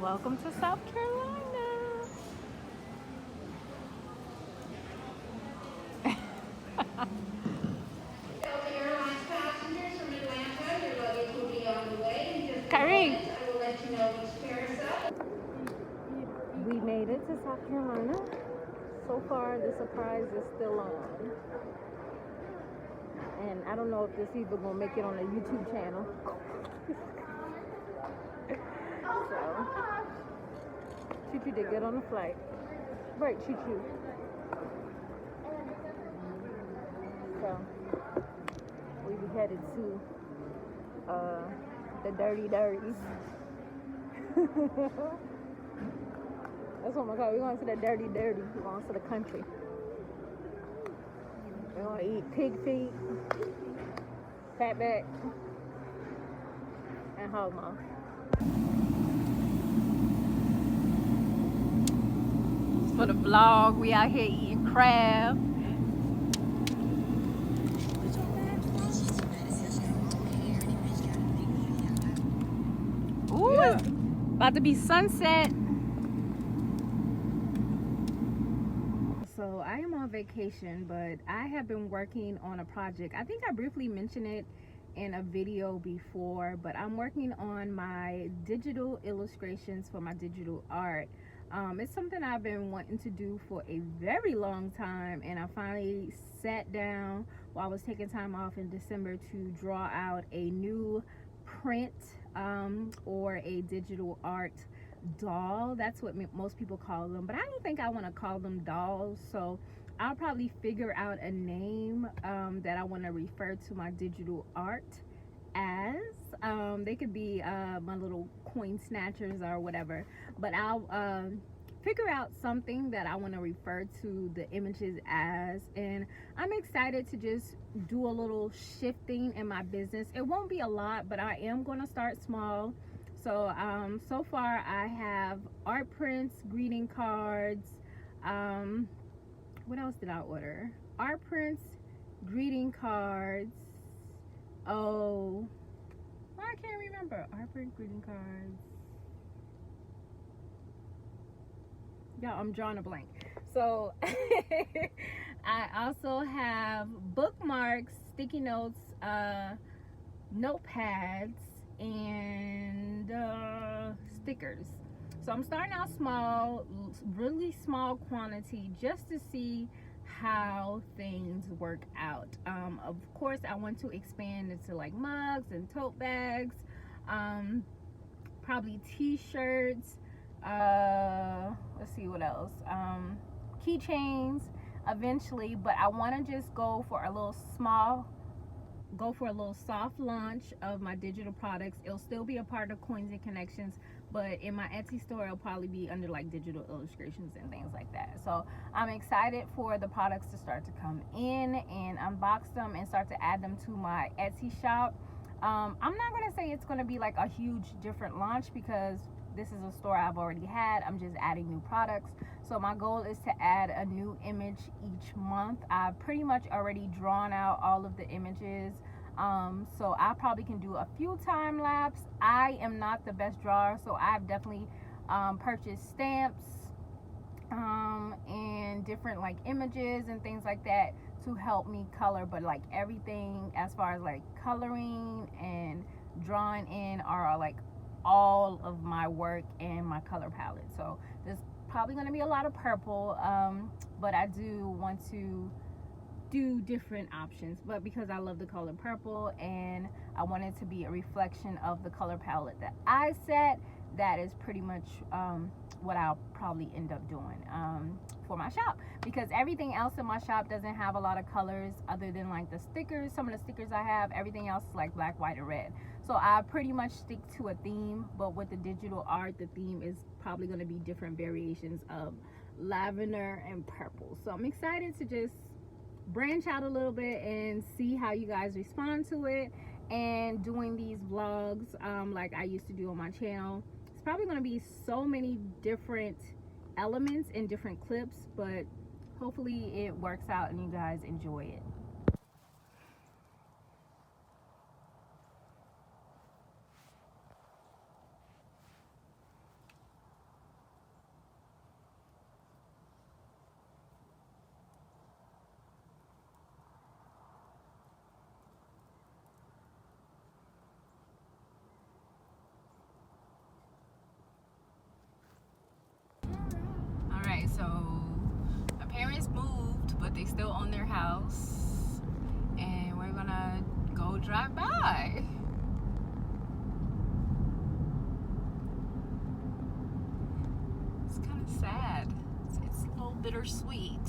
Welcome to South Carolina. Airlines passengers from Atlanta, your luggage will be on the way in just a Kyrie. moment. I will let you know which carousel. We made it to South Carolina. So far, the surprise is still on. And I don't know if this even gonna make it on a YouTube channel. So, Choo-Choo did good on the flight. Right, Choo-Choo. So, we be headed to the Dirty Dirties. That's what my God. We're going to the Dirty Dirty. We're going to the country. We're going to eat pig feet, fatback, and hog maw. For the vlog, we out here eating crab. Ooh, yeah. About to be sunset. So I am on vacation, but I have been working on a project. I think I briefly mentioned it in a video before, but I'm working on my digital illustrations for my digital art. It's something I've been wanting to do for a very long time, and I finally sat down while I was taking time off in December to draw out a new print or a digital art doll. That's what most people call them, but I don't think I want to call them dolls, so I'll probably figure out a name that I want to refer to my digital art as. They could be my little coin snatchers or whatever, but I'll figure out something that I want to refer to the images as. And I'm excited to just do a little shifting in my business. It won't be a lot, but I am going to start small. So so far I have art prints, greeting cards, what else did I order? Art prints, greeting cards. Oh, I can't remember. Art print, greeting cards. Yeah, I'm drawing a blank. So I also have bookmarks, sticky notes, notepads, and stickers. So I'm starting out small, really small quantity, just to see how things work out. Of course I want to expand into like mugs and tote bags, probably t-shirts, let's see what else, keychains eventually, but I want to just go for a little soft launch of my digital products. It'll still be a part of Coins and Connections, but in my Etsy store it'll probably be under like digital illustrations and things like that. So I'm excited for the products to start to come in and unbox them and start to add them to my Etsy shop. I'm not going to say it's going to be like a huge different launch, because this is a store I've already had. I'm just adding new products. So my goal is to add a new image each month. I've pretty much already drawn out all of the images. So I probably can do a few time lapse. I am not the best drawer, so I've definitely purchased stamps and different like images and things like that to help me color, but like everything as far as like coloring and drawing in are like all of my work and my color palette. So there's probably going to be a lot of purple, but I do want to do different options, but because I love the color purple and I want it to be a reflection of the color palette that I set, that is pretty much what I'll probably end up doing for my shop, because everything else in my shop doesn't have a lot of colors other than like the stickers. Some of the stickers I have, everything else is like black, white, and red. So I pretty much stick to a theme, but with the digital art, the theme is probably going to be different variations of lavender and purple. So I'm excited to just branch out a little bit and see how you guys respond to it, and doing these vlogs like I used to do on my channel. It's probably going to be so many different elements and different clips, but hopefully it works out and you guys enjoy it. They still own their house, and we're gonna go drive by. It's kind of sad. It's a little bittersweet.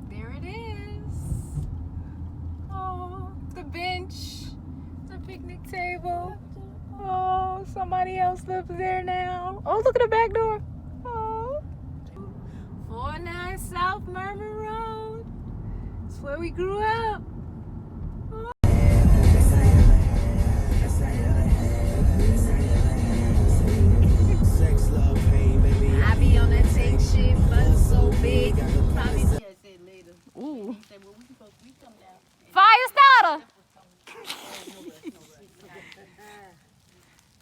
There it is. Oh, the bench, the picnic table. Oh, somebody else lives there now. Oh, look at the back door. Oh. 49 South Murmur Road. It's where we grew up. Oh. I be on that same shit, but so big. Probably later. Ooh. Fire starter.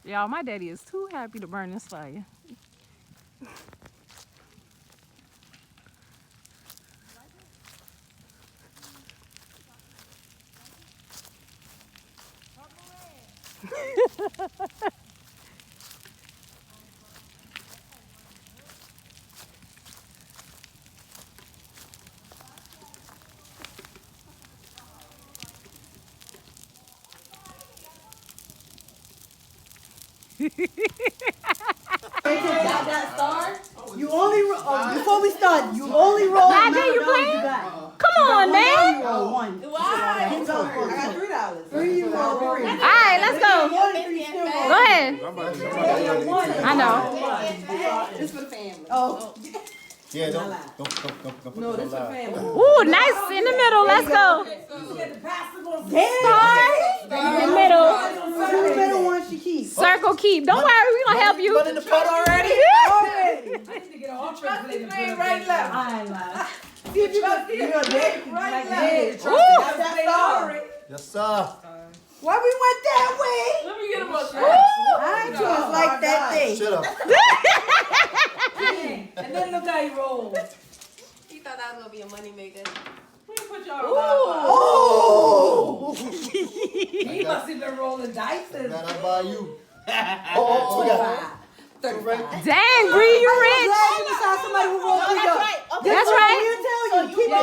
Y'all, my daddy is too happy to burn this fire. You only before we start, you only roll. Nah, Jay, you playing? Come on, man. Why? I got $3. $3 you roll. All right, let's go. Go ahead. I know. This for the family. Oh. Yeah, don't. No, this for the family. Ooh, nice in the middle. Let's go. Star in the middle. The middle one she keeps. Circle keep. Don't worry, we gonna help you. Put in the pot already? Already. I need to get all right left. I lied. See if you got right left. Yes, sir. Why we went that way? Let me get him a shot. I ain't just like that thing. Shut up. And then look how he rolled. He thought that was gonna be a money maker. Put your Oh! He must have been rolling dice. That I buy you. Oh, we got 35. Dang, Bree, you rich. Somebody who rolled $3. That's right. You tell you. Keep it.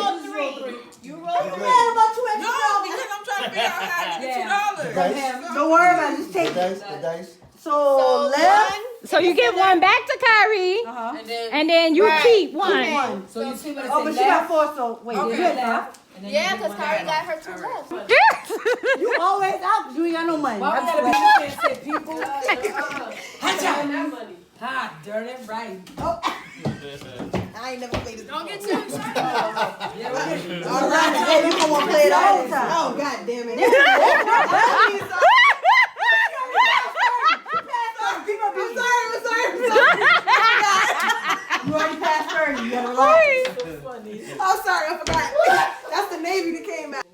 You I'm rolled mad about $2 extra. No, because I'm trying to figure out how to get the $2. dice. Don't worry about it. Just The take it. dice. The dice. So left. So you give one back to Kyrie, and then you keep one. So you see what it Oh, but said she got left? 4, so wait. Okay, Good left. And then you Yeah, do because one Kari down. got her 2 left. You always out because you ain't got no money. Why we gotta be the and say people? That money. Ha, dirty right. I ain't never played this. Don't get too excited. Yeah, right. All right, hey, you gonna want to play it all the time. Oh, God damn it. I'm sorry. You already passed 30. You gotta relax. Oh, sorry, I forgot. That's the Navy that came out.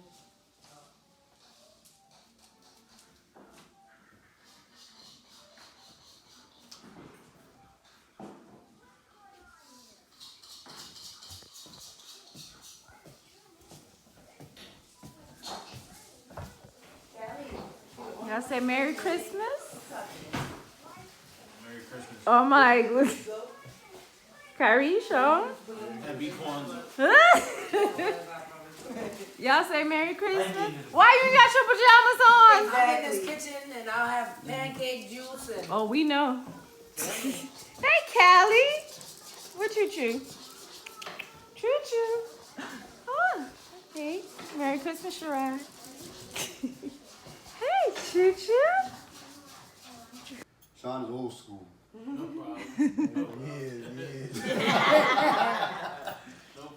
Y'all say Merry Christmas? Merry Christmas. Oh my goodness. Kyrie, show 'em. Happy Kwanzaa. Y'all say Merry Christmas? Why you got your pajamas on? I'm in this kitchen and I'll have pancake juice and Oh, we know. Hey, Callie. What you chew? Choo choo. Oh, hey. Merry Christmas, Sherrod. Hey, choo choo. Sean is old school. No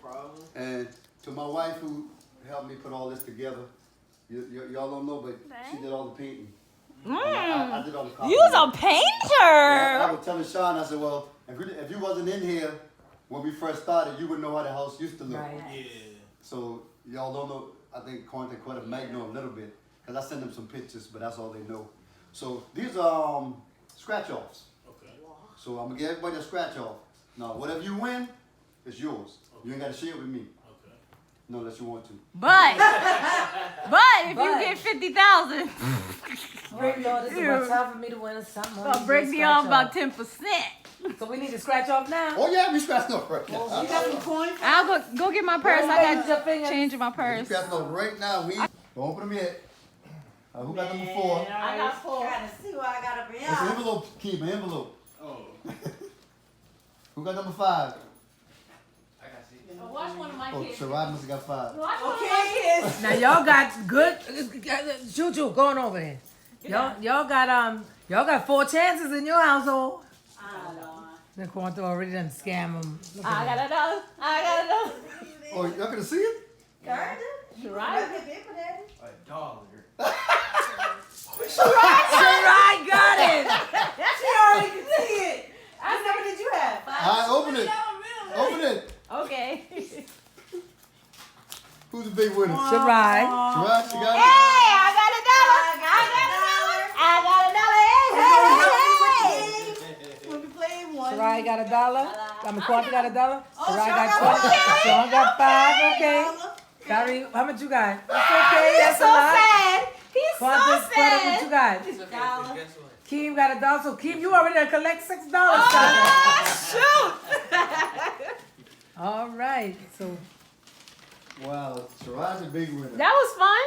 problem. And to my wife who helped me put all this together, y'all don't know, but she did all the painting. I did all the copying. You was a painter. I was telling Sean, I said, well, if you wasn't in here when we first started, you wouldn't know how the house used to look. Right. Yeah. So y'all don't know, I think Quanta might know a little bit, because I sent them some pictures, but that's all they know. So these are scratch-offs. Okay. So I'm going to give everybody a scratch-off. Now, whatever you win, it's yours. You ain't got to share it with me. Okay. No, unless you want to. But if you get 50,000, Great Lord, this is about time for me to win something. I'll break me off about 10%. So we need to scratch off now. Oh yeah, we scratching up right now. You got some coins? I'll go get my purse. I got change in my We purse. scratching up right now. We don't open them yet. Who got number 4? I got 4. Trying to see what I got up here. It's an envelope. Keep an envelope. Who got number 5? Watch one of my Oh, kids. Sherrod must have got 5. Watch one of my Okay. kids. Now y'all got good. Choo going over there. Y'all got 4 chances in your household. The Quanto already done scam them. I got a dollar. I got a dollar. Oh, y'all can see it? Kinda. Right. Shirai got it. She already can see it. How many did you have? Alright, open it. Open it. Okay. Who's the big winner? Shirai. Sherrod, you got it? Hey, I got a dollar. I got a dollar. Hey, When we played one. Shirai got $1. I mean, Quanto got $1. Shirai got 20. Sean got 5. Okay. Kyrie, how much you got? It's okay. That's a lot. sad. He's Quanto, so Quanto, what sad. you got? $1. Keem got $1. So Keem, you already done collect $6. Shoot. All right. So Wow, Sherrod's a big winner. That was fun.